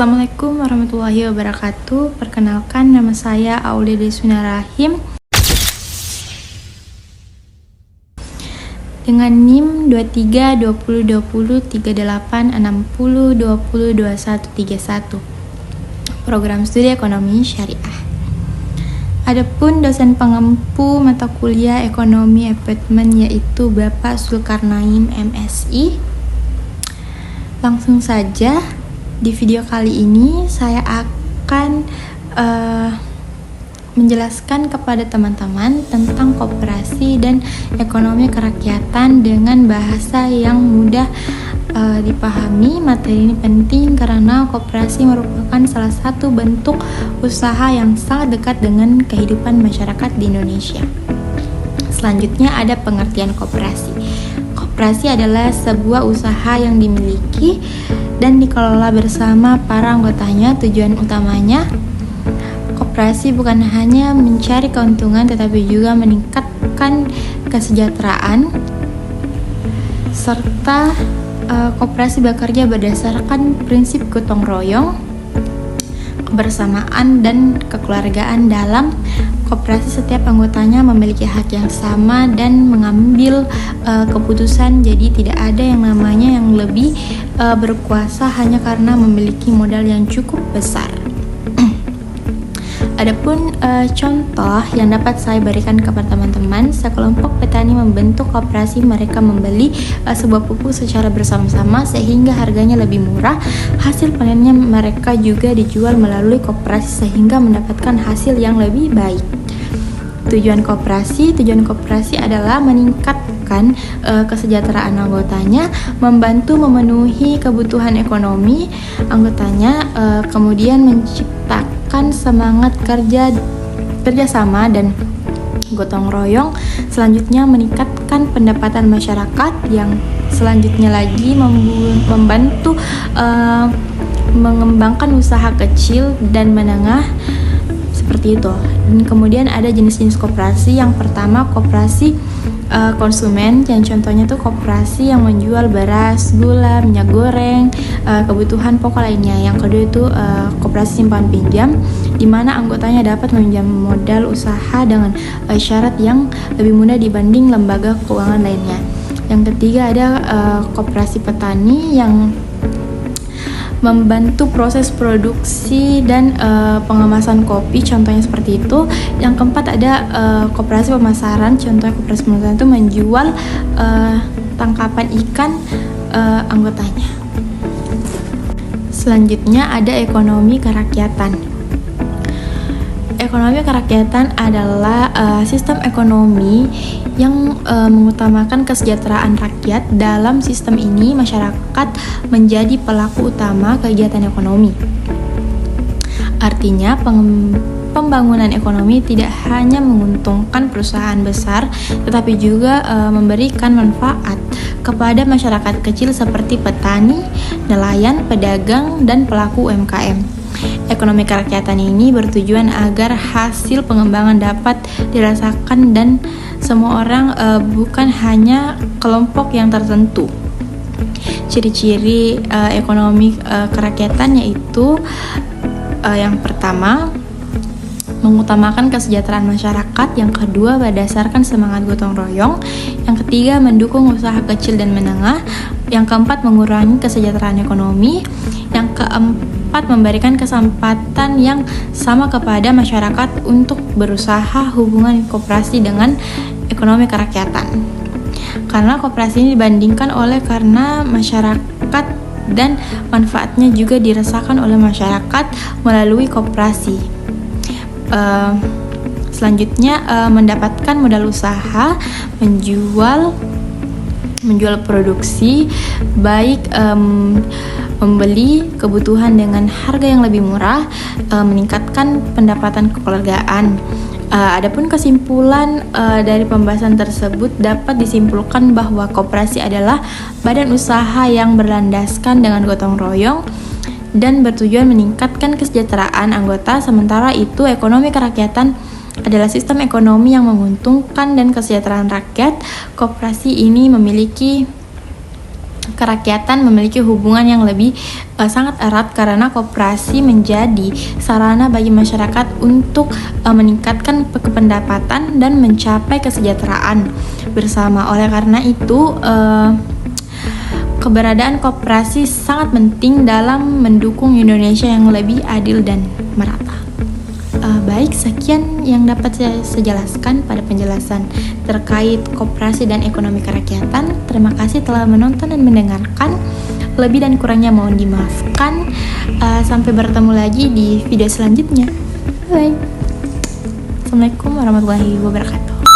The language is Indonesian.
Assalamualaikum warahmatullahi wabarakatuh. Perkenalkan, nama saya Aulia Deswina Rahim dengan NIM 23 20 20 38 60 20 21 31. Program Studi Ekonomi Syariah. Adapun dosen pengempu mata kuliah Ekonomi Apartemen yaitu Bapak Zulkarnain MSI. Langsung saja, di video kali ini saya akan menjelaskan kepada teman-teman tentang koperasi dan ekonomi kerakyatan dengan bahasa yang mudah dipahami. Materi ini penting karena koperasi merupakan salah satu bentuk usaha yang sangat dekat dengan kehidupan masyarakat di Indonesia. Selanjutnya ada pengertian koperasi. Koperasi adalah sebuah usaha yang dimiliki dan dikelola bersama para anggotanya. Tujuan utamanya koperasi bukan hanya mencari keuntungan tetapi juga meningkatkan kesejahteraan, serta koperasi bekerja berdasarkan prinsip gotong royong, kebersamaan, dan kekeluargaan. Dalam koperasi setiap anggotanya memiliki hak yang sama dan mengambil keputusan, jadi tidak ada yang namanya yang lebih berkuasa hanya karena memiliki modal yang cukup besar. Adapun contoh yang dapat saya berikan kepada teman-teman, sekelompok petani membentuk koperasi. Mereka membeli sebuah pupuk secara bersama-sama sehingga harganya lebih murah. Hasil panennya mereka juga dijual melalui koperasi sehingga mendapatkan hasil yang lebih baik. Tujuan koperasi adalah meningkatkan kesejahteraan anggotanya, membantu memenuhi kebutuhan ekonomi anggotanya, kemudian menciptakan semangat kerjasama dan gotong royong. Selanjutnya meningkatkan pendapatan masyarakat, yang selanjutnya lagi membantu mengembangkan usaha kecil dan menengah, seperti itu. Dan kemudian ada jenis-jenis koperasi. Yang pertama, koperasi konsumen, yang contohnya tuh koperasi yang menjual beras, gula, minyak goreng, kebutuhan pokok lainnya. Yang kedua itu koperasi simpan pinjam, di mana anggotanya dapat meminjam modal usaha dengan syarat yang lebih mudah dibanding lembaga keuangan lainnya. Yang ketiga ada koperasi petani yang membantu proses produksi dan pengemasan kopi, contohnya seperti itu. Yang keempat ada koperasi pemasaran, contohnya koperasi pemasaran itu menjual tangkapan ikan anggotanya. Selanjutnya ada ekonomi kerakyatan. Ekonomi kerakyatan adalah sistem ekonomi yang mengutamakan kesejahteraan rakyat. Dalam sistem ini, masyarakat menjadi pelaku utama kegiatan ekonomi. Artinya, pembangunan ekonomi tidak hanya menguntungkan perusahaan besar, tetapi juga memberikan manfaat kepada masyarakat kecil seperti petani, nelayan, pedagang, dan pelaku UMKM. Ekonomi kerakyatan ini bertujuan agar hasil pengembangan dapat dirasakan dan semua orang, bukan hanya kelompok yang tertentu. Ciri-ciri ekonomi kerakyatan yaitu yang pertama, mengutamakan kesejahteraan masyarakat. Yang kedua, berdasarkan semangat gotong royong. Yang ketiga, mendukung usaha kecil dan menengah. Yang keempat, mengurangi kesejahteraan ekonomi. Yang keempat, memberikan kesempatan yang sama kepada masyarakat untuk berusaha. Hubungan koperasi dengan ekonomi kerakyatan. Karena koperasi ini dibandingkan oleh karena masyarakat dan manfaatnya juga dirasakan oleh masyarakat melalui koperasi. Selanjutnya mendapatkan modal usaha, menjual produksi, baik membeli kebutuhan dengan harga yang lebih murah, meningkatkan pendapatan kekeluargaan. Adapun kesimpulan dari pembahasan tersebut dapat disimpulkan bahwa koperasi adalah badan usaha yang berlandaskan dengan gotong royong dan bertujuan meningkatkan kesejahteraan anggota. Sementara itu, ekonomi kerakyatan adalah sistem ekonomi yang menguntungkan dan kesejahteraan rakyat. Koperasi ini memiliki kerakyatan memiliki hubungan yang lebih sangat erat karena koperasi menjadi sarana bagi masyarakat untuk meningkatkan pendapatan dan mencapai kesejahteraan bersama. Oleh karena itu, keberadaan koperasi sangat penting dalam mendukung Indonesia yang lebih adil dan merata. Baik, sekian yang dapat saya jelaskan pada penjelasan terkait koperasi dan ekonomi kerakyatan. Terima kasih telah menonton dan mendengarkan. Lebih dan kurangnya mohon dimaafkan. Sampai bertemu lagi di video selanjutnya. Bye. Assalamualaikum warahmatullahi wabarakatuh.